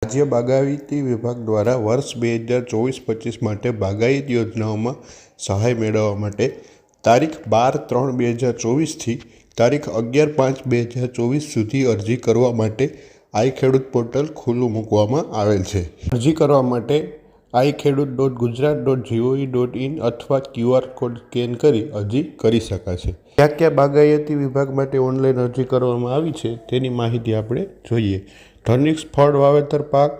રાજ્ય બાગાયતી વિભાગ દ્વારા વર્ષ 2024-25 માટે બાગાયત યોજનાઓમાં સહાય મેળવવા માટે તારીખ 12/3/2024થી તારીખ 11/5/2024 સુધી અરજી કરવા માટે આઈ ખેડૂત પોર્ટલ ખુલ્લું મૂકવામાં આવેલ છે। અરજી કરવા માટે iKhedoot.gujarat.gov.in અથવા QR કોડ સ્કેન કરી અરજી કરી શકાશે। ક્યાં ક્યાં બાગાયતી વિભાગ માટે ઓનલાઈન અરજી કરવામાં આવી છે તેની માહિતી આપણે જોઈએ। ધનિક ફળ વાવેતર પાક,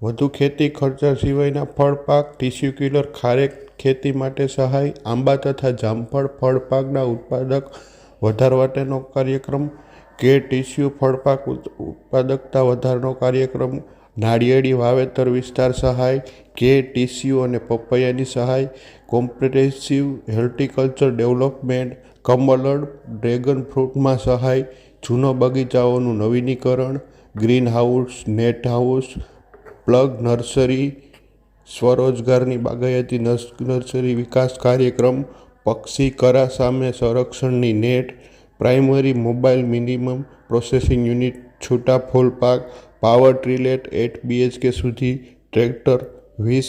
વધુ ખેતી ખર્ચા સિવાયના ફળ પાક, ટિશ્યુક્યુલર ખારેક ખેતી માટે સહાય, આંબા તથા જામફળ ફળ પાકના ઉત્પાદક વધારવા માટેનો કાર્યક્રમ, કેળ ટિશ્યુ ફળ પાક ઉત્પાદકતા વધારવાનો કાર્યક્રમ, નાળિયેરી વાવેતર વિસ્તાર સહાય, કેળ ટિશ્યુ અને પપૈયાની સહાય, comprehensive horticulture development, Kamalam dragon ફ્રૂટમાં સહાય, જૂનો બગીચાઓનું નવીનીકરણ, green house, net house, plug nursery, સ્વરોજગારની બાગાયતી નર્સરી વિકાસ કાર્યક્રમ, પક્ષી કરા સામે સંરક્ષણની net, primary mobile minimum processing unit છૂટા ફૂલ પાક, પાવર ટ્રીલેટ 8 BHK સુધી ટ્રેક્ટર, 20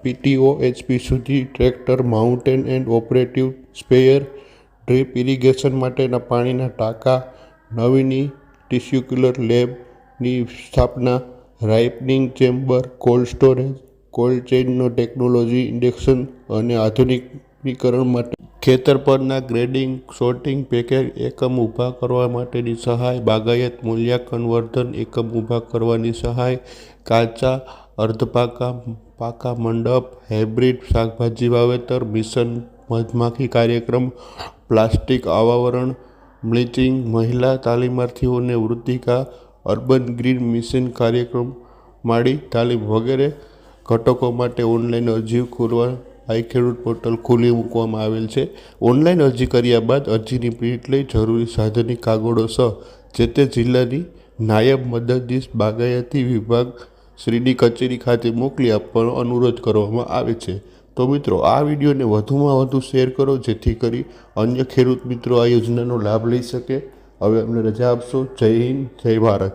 PTO HP સુધી tractor, mountain and operative sprayer, drip irrigation માટેના પાણીના ટાંકા, નવીની ટિશ્યુક્યુલર લેબની સ્થાપના, ripening chamber, cold storage, cold ચેઇનનો ટેકનોલોજી ઇન્ડક્શન અને આધુનિકીકરણ માટે ખેતર પરના ગ્રેડિંગ, સોર્ટિંગ, પેકેજ એકમ ઊભા કરવા માટેની સહાય, બાગાયત મૂલ્યાંકન વર્ધન એકમ ઊભા કરવાની સહાય, કાચા અર્ધપાકા પાકા મંડપ, હાઇબ્રિડ શાકભાજી વાવેતર, મિશન મધમાખી કાર્યક્રમ, પ્લાસ્ટિક આવરણ, બ્લીચિંગ, મહિલા તાલીમાર્થીઓને વૃત્તિકા, અર્બન ગ્રીન મિશન કાર્યક્રમ, માળી તાલીમ વગેરે ઘટકો માટે ઓનલાઈન અરજી કરવા આઈ ખેડૂત પોર્ટલ ખુલ્લી મૂકવામાં આવેલ છે। ઓનલાઈન અરજી કર્યા બાદ અરજીની પ્રિન્ટ લઈ જરૂરી સાધનિક કાગળો સહ જે તે જિલ્લાની નાયબ મદદનીશ બાગાયતી વિભાગ શ્રીની કચેરી ખાતે મોકલી આપવાનો અનુરોધ કરવામાં આવે છે। તો મિત્રો, આ વિડીયોને વધુમાં વધુ શેર કરો જેથી કરી અન્ય ખેડૂત મિત્રો આ યોજનાનો લાભ લઈ શકે। હવે અમને રજા આપશો। જય હિન્દ, જય ભારત।